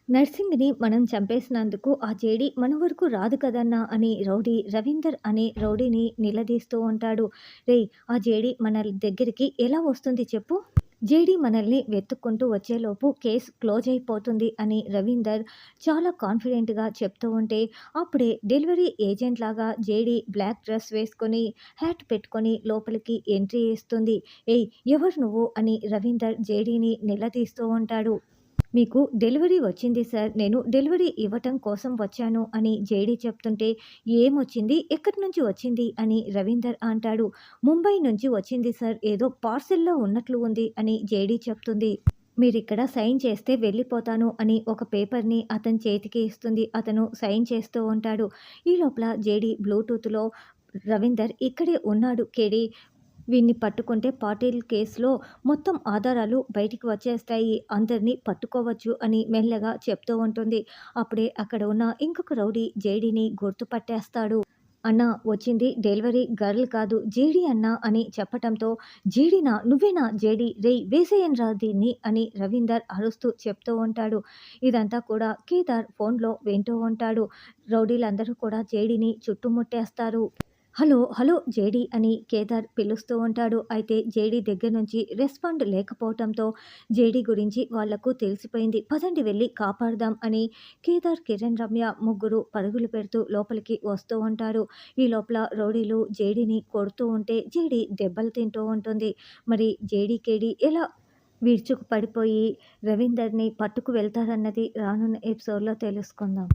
నర్సింగ్‌ని మనం చంపేసినందుకు ఆ జేడీ మన వరకు రాదు కదన్నా అని రవీందర్ అనే రౌడీని నిలదీస్తూ ఉంటాడు. రేయ్! ఆ జేడీ మన దగ్గరికి ఎలా వస్తుంది చెప్పు? జేడీ మనల్ని వెతుక్కుంటూ వచ్చేలోపు కేస్ క్లోజ్ అయిపోతుంది అని రవీందర్ చాలా కాన్ఫిడెంట్‌గా చెప్తూ ఉంటే, అప్పుడే డెలివరీ ఏజెంట్‌లాగా జేడీ బ్లాక్ డ్రెస్ వేసుకొని, హ్యాట్ పెట్టుకొని లోపలికి ఎంట్రీ ఇస్తుంది. "ఏయ్! ఎవరు నువ్వు?" అని రవీందర్ జేడీని నిలదీస్తూ ఉంటాడు. మీకు డెలివరీ వచ్చింది సార్. నేను డెలివరీ ఇవ్వటం కోసం వచ్చాను అని జేడీ చెప్తుంటే, ఏమొచ్చింది? ఎక్కడి నుంచి వచ్చింది? అని రవీందర్ అంటాడు. ముంబై నుంచి వచ్చింది సార్. ఏదో పార్సెల్‌లో ఉన్నట్లు ఉంది అని జేడీ చెప్తుంది. మీరిక్కడ సైన్ చేస్తే వెళ్ళిపోతాను అని ఒక పేపర్‌ని అతని చేతికి ఇస్తుంది. అతను సైన్ చేస్తూ ఉంటాడు. ఈ లోపల జేడీ బ్లూటూత్‌లో రవీందర్ ఇక్కడే ఉన్నాడు కేడీ. వీడిని పట్టుకుంటే పాటిల్ కేస్‌లో మొత్తం ఆధారాలు బయటికి వచ్చేస్తాయి. అందరిని పట్టుకోవచ్చు అని మెల్లగా చెప్తూ ఉంటుంది. అప్పుడే అక్కడ ఉన్న ఇంకొక రౌడీ జేడీని గుర్తుపట్టేస్తాడు. "అన్నా వచ్చింది డెలివరీ గర్ల్ కాదు జేడీ అన్నా" అని చెప్పటంతో, "జేడీనా? నువ్వేనా జేడీ? రేయ్ వేసేయండ్రా దీన్ని" అని రవీందర్ అరుస్తూ చెప్తూ ఉంటాడు. ఇదంతా కూడా కేదార్ ఫోన్‌లో వింటూ ఉంటాడు. రౌడీలందరూ కూడా జేడీని చుట్టుముట్టేస్తారు. హలో! హలో! జేడీ అని కేదార్ పిలుస్తూ ఉంటాడు. అయితే జేడీ దగ్గర నుంచి రెస్పాండ్ లేకపోవటంతో జేడీ గురించి వాళ్లకు తెలిసిపోయింది. పదండి వెళ్లి కాపాడదాం అని కేదార్, కిరణ్, రమ్య ముగ్గురు పరుగులు పెడుతూ లోపలికి వస్తూ ఉంటారు. ఈ లోపల రౌడీలు జేడీని కొడుతూ ఉంటే జేడీ దెబ్బలు తింటూ ఉంటుంది. మరి జేడీ, కేడీ ఎలా విరుచుకు పడిపోయి రవీందర్‌ని పట్టుకు వెళ్తారన్నది రానున్న ఎపిసోడ్‌లో తెలుసుకుందాం.